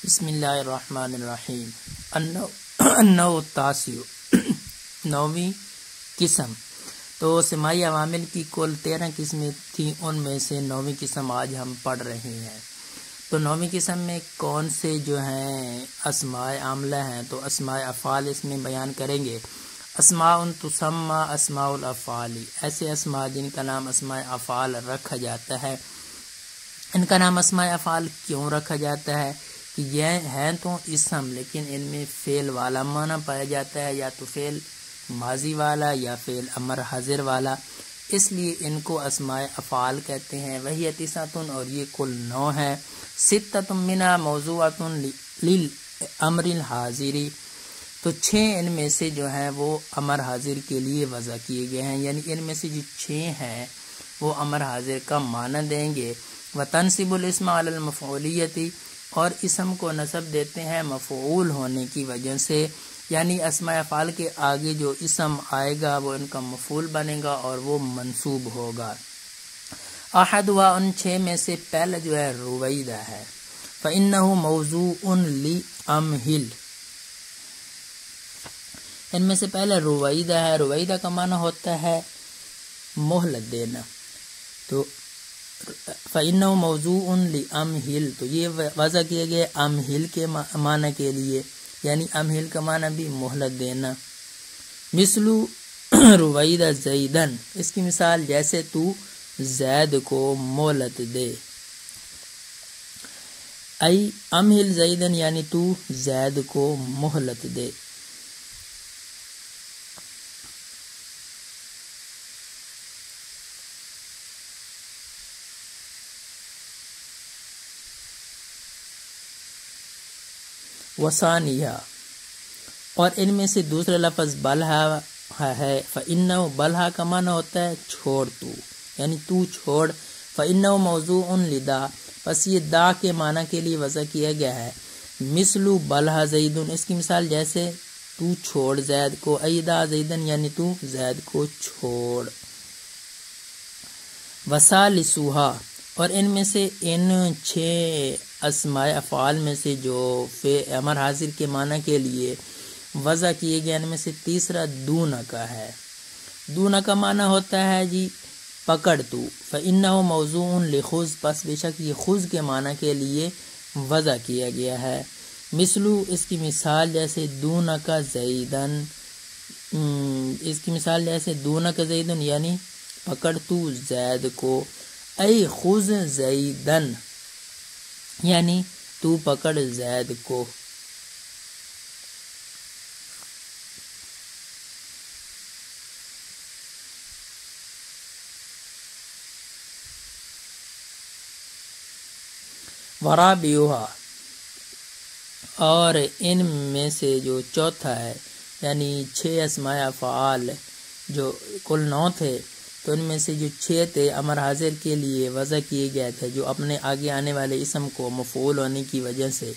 بسم اللہ الرحمن الرحیم۔ النوع التاسع، نویں قسم۔ تو سماعی عوامل کی کل 13 قسمیں تھیں، ان میں سے نویں قسم آج ہم پڑھ رہے ہیں۔ تو نویں قسم میں کون سے جو ہیں اسماء عاملہ ہیں، تو اسماء افعال اس میں بیان کریں گے۔ اسماء تسمى اسماء الافعال، ایسے اسماء جن کا نام اسماء افعال رکھا جاتا ہے۔ ان کا نام اسماء افعال کیوں رکھا جاتا ہے کہ یہ ہیں تو اسم، لیکن ان میں فعل والا معنی پایا جاتا ہے، یا تو فعل ماضی والا یا فعل امر حاضر والا، اس لیے ان کو اسماء افعال کہتے ہیں۔ وہی تسعۃ، اور یہ کل 9 ہے۔ ستۃ منها موضوعۃ للامر الحاضر، تو 6 ان میں سے جو ہیں وہ امر حاضر کے لیے وضع کیے گئے ہیں، یعنی ان میں سے جو 6 ہیں وہ امر حاضر کا معنی دیں گے۔ وتنصب الاسم علی المفعولیۃ، اور اسم کو نصب دیتے ہیں مفعول ہونے کی وجہ سے، یعنی اسماء افعال کے آگے جو اسم آئے گا وہ ان کا مفعول بنے گا اور وہ منصوب ہوگا۔ احدها، ان 6 میں سے پہلا جو ہے رویدہ ہے۔ فإنه موضوع لأمهل، ان میں سے پہلا رویدہ ہے۔ رویدہ کا معنی ہوتا ہے مہلت دینا، تو فإنه موضوع لأمهل، تو یہ وضع کیے گئے امہل کے معنی کے لیے، یعنی امہل کا معنی بھی مہلت دینا۔ مثل رویدہ زیدن، اس کی مثال جیسے تو زید کو مہلت دے۔ ای امہل زیدن، یعنی تو زید کو مہلت دے۔ وثانیہ، اور ان میں سے دوسرا لفظ بلہا ہے۔ فإنه، بلہا کا معنی ہوتا ہے چھوڑ تو، یعنی تو چھوڑ۔ فإنه موضوع لدا، پس یہ دا کے معنی کے لیے وضع کیا گیا ہے۔ مثل بلہا زیدن، اس کی مثال جیسے تو چھوڑ زید کو۔ ایدا زیدن، یعنی تو زید کو چھوڑ۔ وثالثھا، اور ان میں سے ان 6 اسماء افعال میں سے جو امر حاضر کے معنی کے لیے وضع کیے گئے، ان میں سے تیسرا دون کا ہے۔ دون کا معنی ہوتا ہے جی پکڑ تو۔ فإنه موضوع لخذ، پس بے شک یہ خذ کے معنی کے لیے وضع کیا گیا ہے۔ مثلو، اس کی مثال جیسے دون کا زیدن، اس کی مثال جیسے دون کا زیدن، یعنی پکڑ تو زید کو۔ ای خذ زیدن، یعنی تو پکڑ زید کو۔ ورابعھا، اور ان میں سے جو چوتھا ہے، یعنی 6 اسماء افعال جو کل 9 تھے، تو ان میں سے جو 6 تھے امر حاضر کے لیے وضع کیے گئے تھے، جو اپنے آگے آنے والے اسم کو مفعول ہونے کی وجہ سے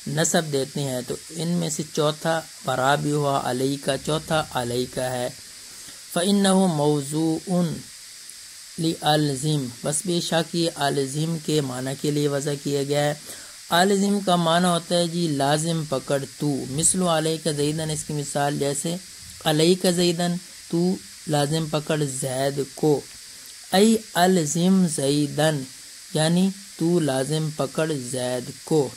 نصب دیتے ہیں، تو ان میں سے چوتھا ورابعھا علیہ کا، چوتھا علیہ کا ہے۔ فإنه موضوع لألزم، بس بے شک یہ الزم کے معنی کے لیے وضع کیا گیا ہے۔ الزم کا معنی ہوتا ہے جی لازم پکڑ تو۔ مثل علیہ کا زیدن، اس کی مثال جیسے علیہ کا زیدن، تو لازم پکڑ زید کو۔ ای الزم زیدن، یعنی تو لازم پکڑ زید کو۔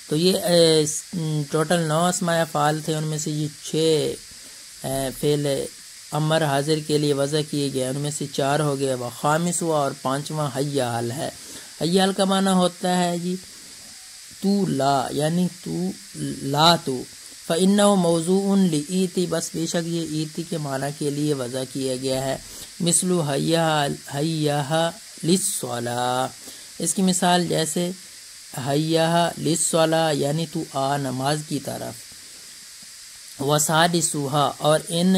تو یہ ٹوٹل 9 اسماء افعال تھے، ان میں سے یہ 6 فعل امر حاضر کے لیے وضع کیے گئے، ان میں سے 4 ہو گئے۔ وخامسھا، اور 5واں حیال ہے۔ حیال کا معنی ہوتا ہے جی تو لا، یعنی تو لا تو۔ فإنه موضوع لإیتی، بس بے شک یہ ایتی کے معنی کے لیے وضع کیا گیا ہے۔ مثل حیّھا للصلاۃ، اس کی مثال جیسے حیّھا للصلاۃ، یعنی تو آ نماز کی طرف۔ وسادسھا، اور ان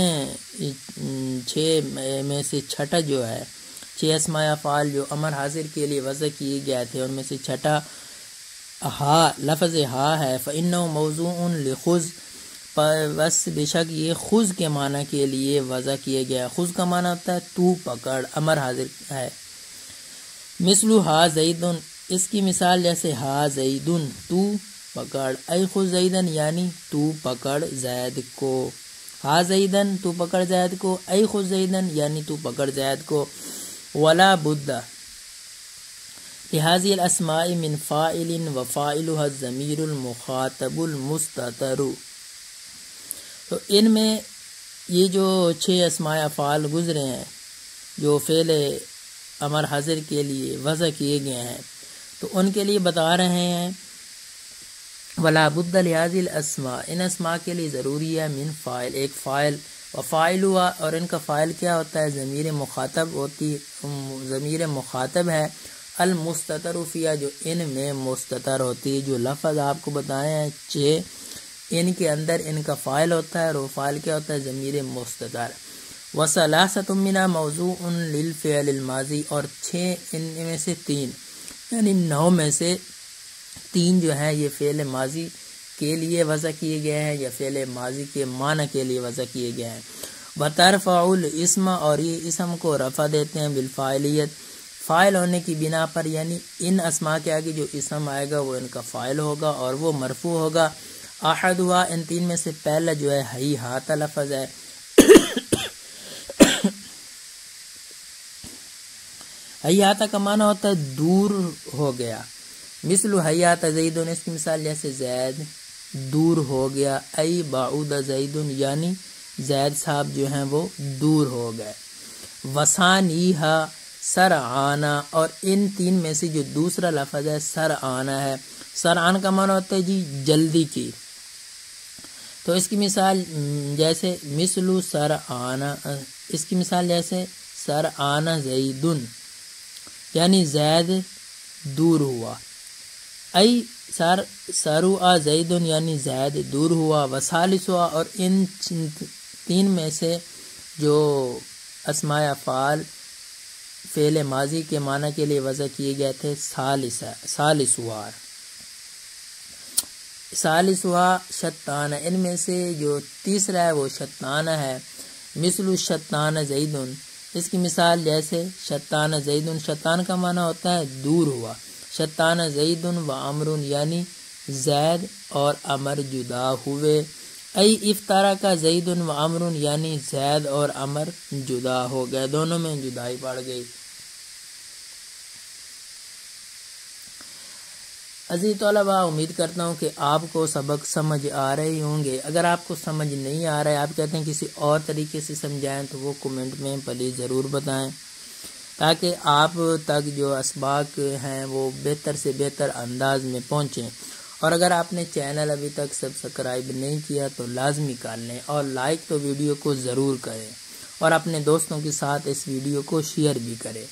6 میں سے چھٹا جو ہے، 6 اسماء افعال جو امر حاضر کے لیے وضع کیے گئے تھے، ان میں سے چھٹا ہا، لفظ ہا ہے۔ فإنه موضوع لخذ، بس بے شک یہ خذ کے معنی کے لیے وضع کیا گیا۔ خذ کا معنی ہوتا ہے تو پکڑ، امر حاضر ہے۔ مثل ہا زیدن، اس کی مثال جیسے ہا زیدن تو پکڑ، ای خذ زیدن یعنی تو پکڑ زید کو، ہا زیدن تو پکڑ زید کو، ای خذ زیدن یعنی تو پکڑ زید کو۔ ولا بد لهذه الاسماء من فاعل وفاعلها الضمیر المخاطب المستتر۔ تو ان میں یہ جو 6 اسماء افعال گزرے ہیں جو فعل امر حاضر کے لیے وضع کیے گئے ہیں، تو ان کے لیے بتا رہے ہیں ولا بد لهذه الاسماء، ان اسماء کے لیے ضروری ہے من فاعل، ایک فاعل، وفاعلها اور ان کا فاعل کیا ہوتا ہے، ضمیر مخاطب ہوتی، ضمیر مخاطب ہے، المستتر فیہا جو ان میں مستتر ہوتی ہے۔ جو لفظ آپ کو بتائے ہیں 6، ان کے اندر ان کا فاعل ہوتا ہے اور وہ فاعل کیا ہوتا ہے، ضمیر مستتر۔ وثلاثۃ منها موضوع للفعل الماضی، اور 6 ان میں سے 3 یعنی 9 میں سے 3 جو ہیں یہ فعل ماضی کے لیے وضع کیے گئے ہیں یا فعل ماضی کے معنی کے لیے وضع کیے گئے ہیں۔ وترفع الاسم، اور یہ اسم کو رفع دیتے ہیں بالفاعلیت، فاعل ہونے کی بنا پر، یعنی ان اسماء کے آگے جو اسم آئے گا وہ ان کا فاعل ہوگا اور وہ مرفوع ہوگا۔ احدھا، ان 3 میں سے پہلا جو ہے ہیہات لفظ ہے۔ ہیہات کا معنی ہوتا ہے دور ہو گیا، مثل ہیہات زیدن، اس کی مثال جیسے زید دور ہو گیا، ای بعود زیدن یعنی زید صاحب جو ہیں وہ دور ہو گئے۔ وثانیہا سرعانا، اور ان 3 میں سے جو دوسرا لفظ ہے سرعانا ہے۔ سرعان کا معنی ہوتا ہے جی جلدی کی، تو اس کی مثال جیسے مثل سرعانا، اس کی مثال جیسے سرعانا زیدن یعنی زید دور ہوا، ای سرعا زیدن یعنی زید دور ہوا۔ وثالثا، اور ان 3 میں سے جو اسماء افعال فعل ماضی کے معنی کے لیے وضع کیے گئے تھے ثالثها شطانہ، ان میں سے جو تیسرا ہے وہ شطانہ ہے۔ مثل شطانہ زیدن، اس کی مثال جیسے شطانہ زیدن، شطان کا معنی ہوتا ہے دور ہوا، شطانہ زیدن و عمر یعنی زید اور عمر جدا ہوئے، ای افترق زیدن و عمر یعنی زید اور عمر جدا ہو گئے، دونوں میں جدائی پڑ گئی۔ عزیز طلباء، امید کرتا ہوں کہ آپ کو سبق سمجھ آ رہے ہوں گے۔ اگر آپ کو سمجھ نہیں آ رہا ہے، آپ کہتے ہیں کسی اور طریقے سے سمجھائیں، تو وہ کمنٹ میں پلیز ضرور بتائیں تاکہ آپ تک جو اسباق ہیں وہ بہتر سے بہتر انداز میں پہنچیں۔ اور اگر آپ نے چینل ابھی تک سبسکرائب نہیں کیا تو لازمی کر لیں، اور لائک تو ویڈیو کو ضرور کریں، اور اپنے دوستوں کے ساتھ اس ویڈیو کو شیئر بھی کریں۔